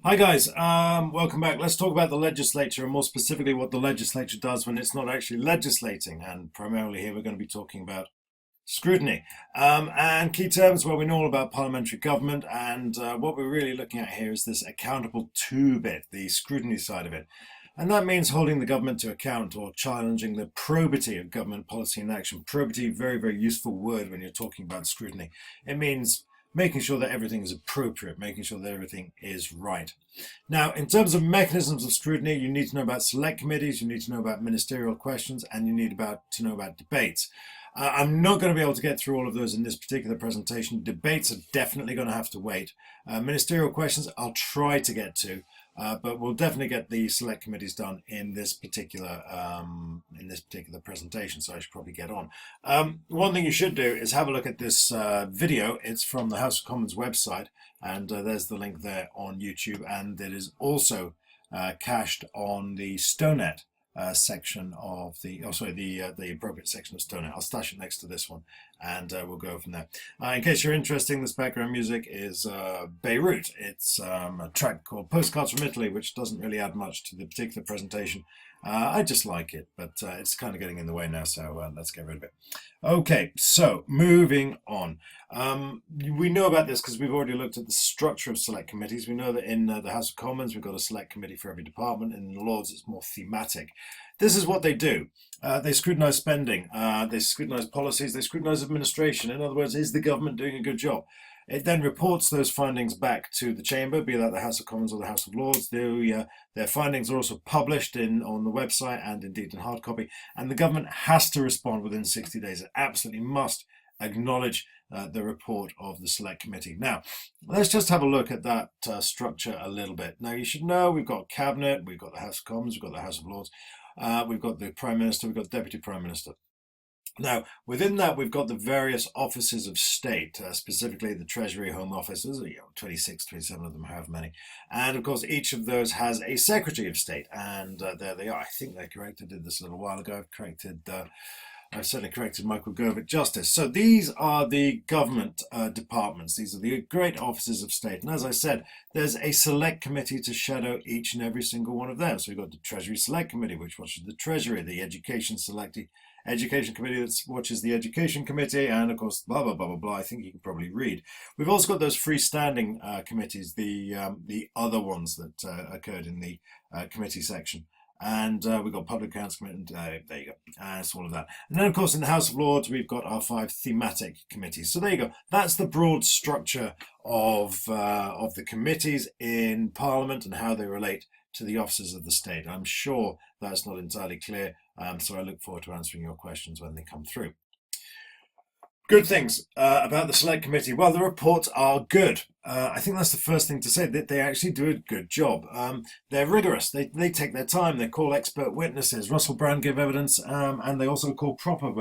Hi guys, welcome back. Let's talk about the legislature and more specifically what the legislature does when it's not actually legislating. And primarily here we're going to be talking about scrutiny. And key terms, well, we know all about parliamentary government, and what we're really looking at here is this accountable to bit, the scrutiny side of it. And that means holding the government to account or challenging the probity of government policy and action. Probity, very, very useful word when you're talking about scrutiny. It means making sure that everything is appropriate, making sure that everything is right. Now, in terms of mechanisms of scrutiny, you need to know about select committees, you need to know about ministerial questions, and you need to know about debates. I'm not going to be able to get through all of those in this particular presentation. Debates are definitely going to have to wait. Ministerial questions I'll try to get to, but we'll definitely get the select committees done in this particular presentation. So I should probably get on. One thing you should do is have a look at this video. It's from the House of Commons website, and there's the link there on YouTube, and it is also cached on the Stonet section of the the appropriate section of Stoner. I'll stash it next to this one, and we'll go from there. In case you're interested, this background music is Beirut. It's a track called Postcards from Italy, which doesn't really add much to the particular presentation. I just like it, but it's kind of getting in the way now, so let's get rid of it. Okay, so moving on. We know about this because we've already looked at the structure of select committees. We know that in the House of Commons, we've got a select committee for every department. In the Lords, it's more thematic. This is what they do. They scrutinise spending, they scrutinise policies, they scrutinise administration. In other words, is the government doing a good job? It then reports those findings back to the chamber, be that the House of Commons or the House of Lords. Their findings are also published on the website and indeed in hard copy. And the government has to respond within 60 days. It absolutely must acknowledge the report of the select committee. Now, let's just have a look at that structure a little bit. Now, you should know we've got Cabinet, we've got the House of Commons, we've got the House of Lords, we've got the Prime Minister, we've got the Deputy Prime Minister. Now, within that, we've got the various offices of state, specifically the Treasury, Home Offices, 26, 27 of them, however many. And of course, each of those has a Secretary of State. And there they are. I think they're correct. I did this a little while ago. I've certainly corrected Michael Gove at Justice. So these are the government departments. These are the great offices of state. And as I said, there's a select committee to shadow each and every single one of them. So we've got the Treasury Select Committee, which watches the Treasury, the Education Committee that watches the Education Committee, and of course, blah, blah, blah, blah, blah. I think you can probably read. We've also got those freestanding committees, the other ones that occurred in the committee section. And we've got Public Accounts Committee, there you go, that's all of that. And then, of course, in the House of Lords, we've got our 5 thematic committees. So there you go. That's the broad structure of the committees in Parliament and how they relate to the officers of the state. I'm sure that's not entirely clear, so I look forward to answering your questions when they come through. Good things about the Select Committee. Well, the reports are good. I think that's the first thing to say, that they actually do a good job. They're rigorous. They take their time. They call expert witnesses. Russell Brand give evidence, and they also call proper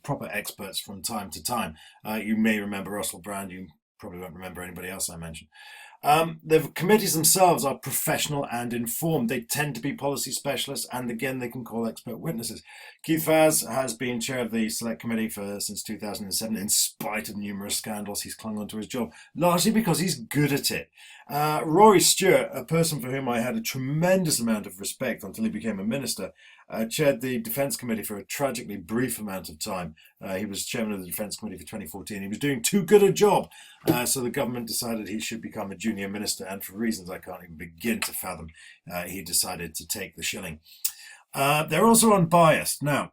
proper experts from time to time. You may remember Russell Brand. You probably won't remember anybody else I mentioned. The committees themselves are professional and informed. They tend to be policy specialists, and again, they can call expert witnesses. Keith Vaz has been chair of the Select Committee since 2007. In spite of numerous scandals, he's clung on to his job, largely because he's good at it. Rory Stewart, a person for whom I had a tremendous amount of respect until he became a minister, chaired the Defence Committee for a tragically brief amount of time. He was chairman of the Defence Committee for 2014. He was doing too good a job, so the government decided he should become a junior minister, and for reasons I can't even begin to fathom, he decided to take the shilling. They're also unbiased. Now,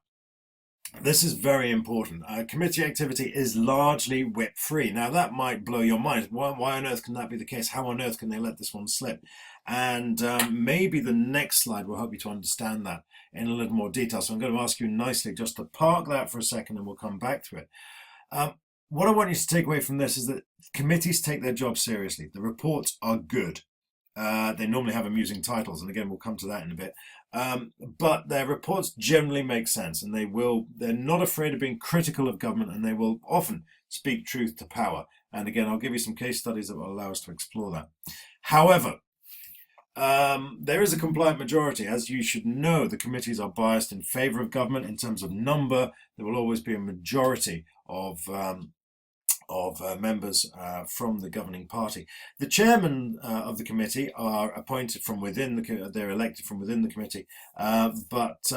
this is very important. Committee activity is largely whip-free. Now, that might blow your mind. Why on earth can that be the case? How on earth can they let this one slip? And maybe the next slide will help you to understand that in a little more detail. So I'm going to ask you nicely just to park that for a second, and we'll come back to it. What I want you to take away from this is that committees take their job seriously. The reports are good. They normally have amusing titles, and again, we'll come to that in a bit. But their reports generally make sense, and they're not afraid of being critical of government, and they will often speak truth to power. And again, I'll give you some case studies that will allow us to explore that. However, there is a compliant majority. As you should know, the committees are biased in favour of government in terms of number. There will always be a majority of of members from the governing party. The chairman of the committee are appointed from within they're elected from within the committee, but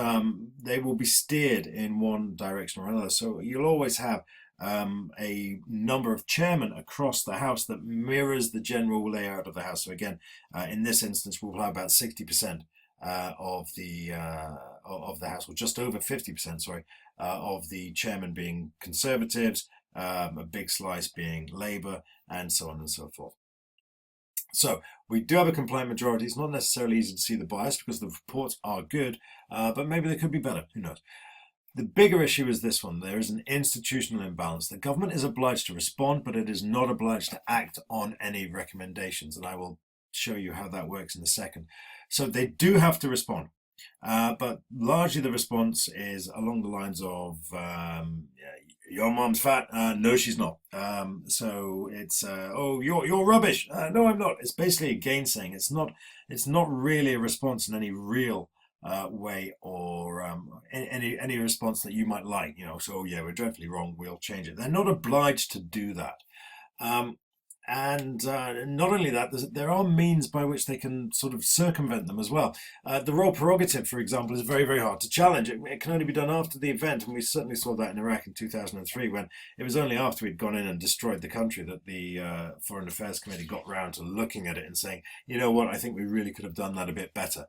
they will be steered in one direction or another. So you'll always have a number of chairmen across the House that mirrors the general layout of the House. So again, in this instance, we'll have about 60% of the House, or just over 50%, sorry, of the chairmen being Conservatives, a big slice being Labour, and so on and so forth. So we do have a compliant majority. It's not necessarily easy to see the bias because the reports are good, but maybe they could be better. Who knows? The bigger issue is this one. There is an institutional imbalance. The government is obliged to respond, but it is not obliged to act on any recommendations. And I will show you how that works in a second. So they do have to respond. But largely the response is along the lines of, your mom's fat. No, she's not. So it's, oh, you're rubbish. No, I'm not. It's basically a gainsaying. It's not really a response in any real way, or any response that you might like. So oh, yeah, we're dreadfully wrong. We'll change it. They're not obliged to do that. And not only that, there are means by which they can sort of circumvent them as well. The royal prerogative, for example, is very, very hard to challenge. It can only be done after the event, and we certainly saw that in Iraq in 2003, when it was only after we'd gone in and destroyed the country that the Foreign Affairs Committee got round to looking at it and saying, you know what, I think we really could have done that a bit better.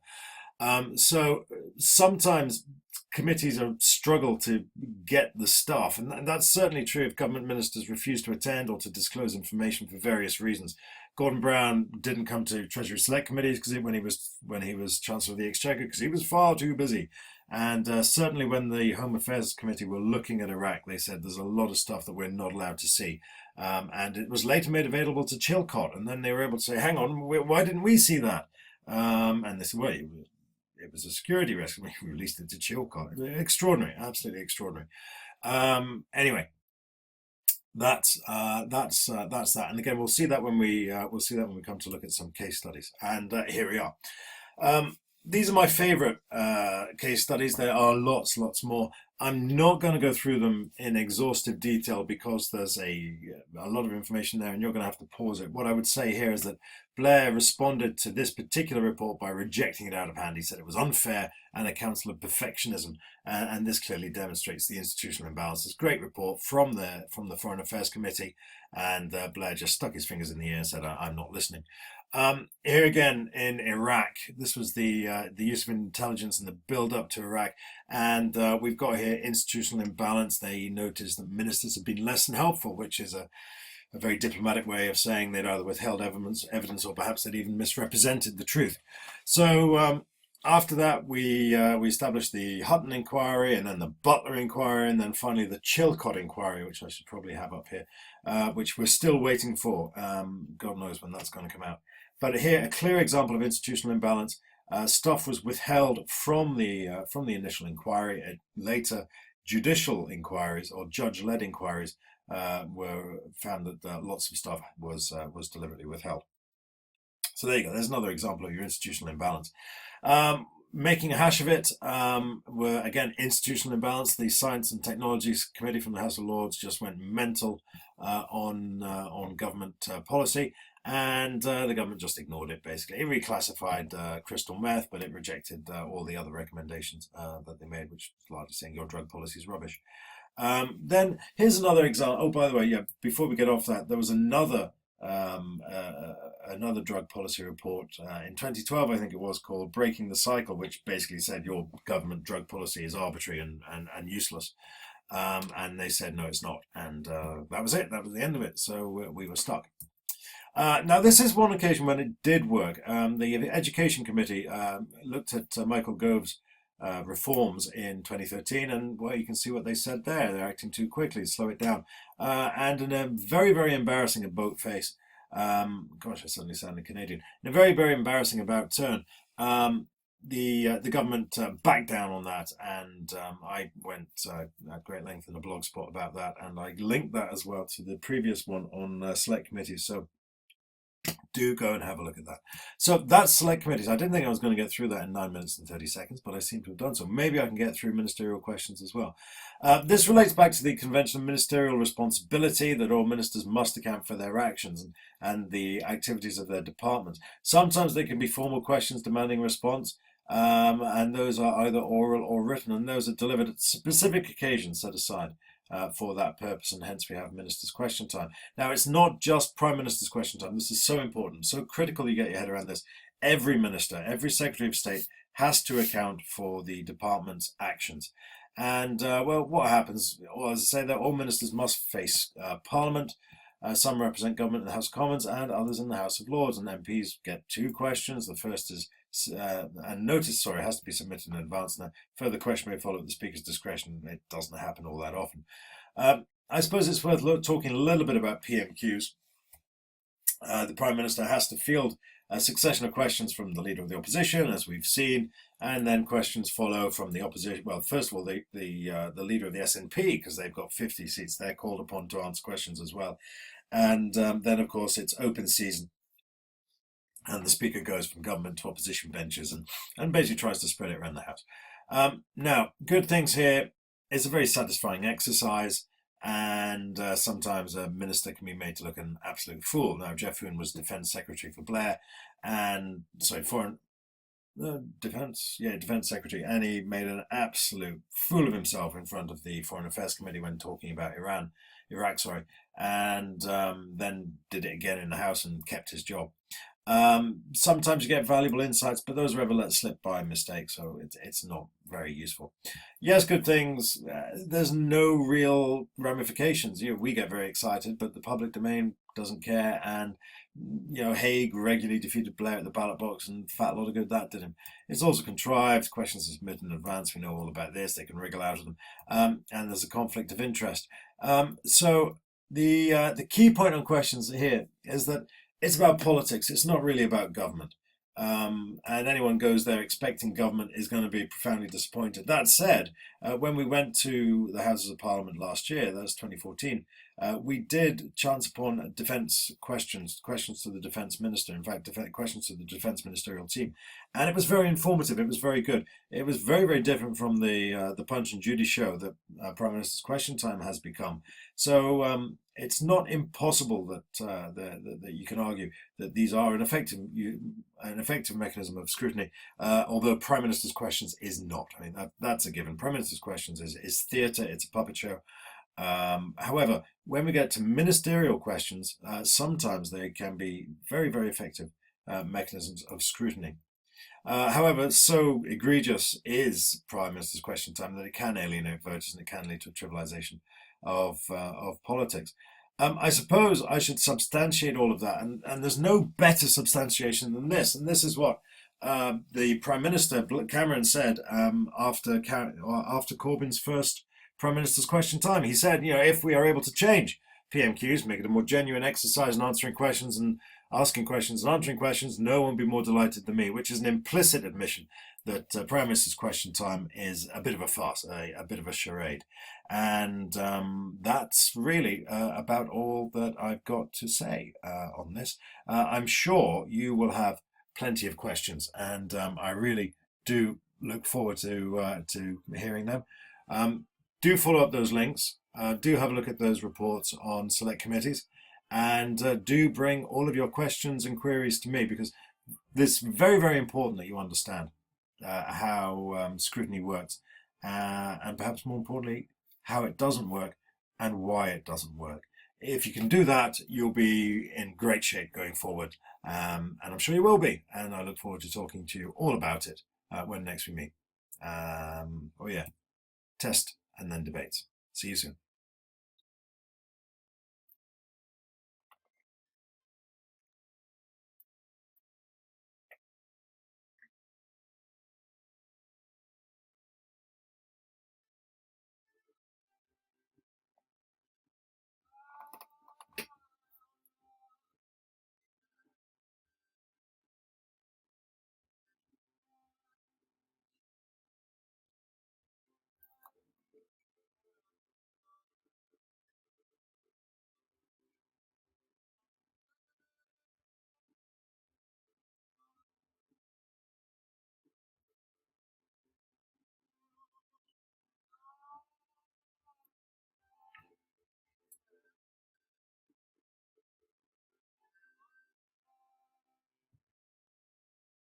So sometimes committees struggle to get the staff, and that's certainly true if government ministers refuse to attend or to disclose information for various reasons. Gordon Brown didn't come to Treasury Select Committees when he was Chancellor of the Exchequer, because he was far too busy. And certainly when the Home Affairs Committee were looking at Iraq, they said there's a lot of stuff that we're not allowed to see. And it was later made available to Chilcot, and then they were able to say, hang on, why didn't we see that? And they said, well, it was a security risk. We released it to Chilcot. Extraordinary, absolutely extraordinary. Anyway, that's that. And again, we'll see that when we come to look at some case studies. And here we are. These are my favorite case studies. There are lots more. I'm not going to go through them in exhaustive detail because there's a lot of information there and you're going to have to pause it. What I would say here is that Blair responded to this particular report by rejecting it out of hand. He said it was unfair and a counsel of perfectionism, and this clearly demonstrates the institutional imbalance. It's a great report from the Foreign Affairs Committee, and Blair just stuck his fingers in the air and said, I'm not listening. Here again in Iraq, this was the use of intelligence and the build-up to Iraq, and we've got here institutional imbalance. They noticed that ministers have been less than helpful, which is a very diplomatic way of saying they'd either withheld evidence or perhaps they'd even misrepresented the truth. So after that, we established the Hutton inquiry, and then the Butler inquiry, and then finally the Chilcot inquiry, which I should probably have up here, which we're still waiting for. God knows when that's going to come out. But here, a clear example of institutional imbalance. Stuff was withheld from the initial inquiry. Later, judicial inquiries or judge-led inquiries were found that lots of stuff was deliberately withheld. So there you go. There's another example of your institutional imbalance. Making a hash of it were, again, institutional imbalance. The Science and Technologies Committee from the House of Lords just went mental on government policy, and the government just ignored it, basically. It reclassified crystal meth, but it rejected all the other recommendations that they made, which was largely saying your drug policy is rubbish. Then here's another example. Oh, by the way, yeah, before we get off that, there was another drug policy report in 2012, I think it was, called Breaking the Cycle, which basically said your government drug policy is arbitrary and useless. And they said, no, it's not. And that was it. That was the end of it. So we were stuck. Now, this is one occasion when it did work. The Education Committee looked at Michael Gove's reforms in 2013, and well, you can see what they said there. They're acting too quickly, slow it down. And in a very, very embarrassing about face, gosh, I suddenly sounded Canadian, in a very, very embarrassing about turn, the government backed down on that, and I went at great length in a blog spot about that, and I linked that as well to the previous one on select committees. So do go and have a look at that. So that's select committees. I didn't think I was going to get through that in 9 minutes and 30 seconds, but I seem to have done so. Maybe I can get through ministerial questions as well. This relates back to the convention of ministerial responsibility, that all ministers must account for their actions and the activities of their departments. Sometimes they can be formal questions demanding response, and those are either oral or written, and those are delivered at specific occasions set aside for that purpose, and hence we have Minister's Question Time. Now, it's not just Prime Minister's Question Time. This is so important, so critical you get your head around this. Every minister, every Secretary of State has to account for the department's actions. And, well, what happens? Well, as I say, that all ministers must face Parliament. Some represent government in the House of Commons and others in the House of Lords, and MPs get 2 questions. The first is and notice, has to be submitted in advance. Now, further question may follow at the Speaker's discretion. It doesn't happen all that often. I suppose it's worth talking a little bit about PMQs. The Prime Minister has to field a succession of questions from the Leader of the Opposition, as we've seen, and then questions follow from the Opposition. Well, first of all, the Leader of the SNP, because they've got 50 seats, they're called upon to answer questions as well. And then, of course, it's open season, and the Speaker goes from government to opposition benches and basically tries to spread it around the House. Now, good things here. It's a very satisfying exercise, and sometimes a minister can be made to look an absolute fool. Now, Jeff Hoon was Defence Secretary for Blair, and Defence Secretary, and he made an absolute fool of himself in front of the Foreign Affairs Committee when talking about Iraq, and then did it again in the House and kept his job. Sometimes you get valuable insights, but those are ever let slip by mistake, so it's not very useful. Yes, good things. There's no real ramifications. We get very excited, but the public domain doesn't care. And Hague regularly defeated Blair at the ballot box, and fat lot of good that did him. It's also contrived. Questions are submitted in advance. We know all about this. They can wriggle out of them, and there's a conflict of interest. So the key point on questions here is that it's about politics. It's not really about government. And anyone goes there expecting government is going to be profoundly disappointed. That said, when we went to the Houses of Parliament last year, that was 2014, we did chance upon defence questions to the Defence Minister, in fact, questions to the Defence Ministerial team. And it was very informative. It was very good. It was very, very different from the Punch and Judy show that Prime Minister's Question Time has become. So it's not impossible that you can argue that these are an effective mechanism of scrutiny, although Prime Minister's Questions is not. I mean, that's a given. Prime Minister's Questions is theatre, it's a puppet show. However, when we get to ministerial questions, sometimes they can be very, very effective mechanisms of scrutiny. However, so egregious is Prime Minister's Question Time that it can alienate voters and it can lead to a trivialization of politics. I suppose I should substantiate all of that, and there's no better substantiation than this, and this is what the Prime Minister Cameron said after Corbyn's first Prime Minister's Question Time. He said, if we are able to change PMQs, make it a more genuine exercise in answering questions and asking questions and answering questions, no one will be more delighted than me, which is an implicit admission that Prime Minister's Question Time is a bit of a farce, a bit of a charade. And that's really about all that I've got to say on this. I'm sure you will have plenty of questions, and I really do look forward to hearing them. Do follow up those links. Do have a look at those reports on select committees, and do bring all of your questions and queries to me, because it's very, very important that you understand how scrutiny works, and perhaps more importantly, how it doesn't work and why it doesn't work. If you can do that, you'll be in great shape going forward, and I'm sure you will be, and I look forward to talking to you all about it when next we meet. Test and then debates. See you soon.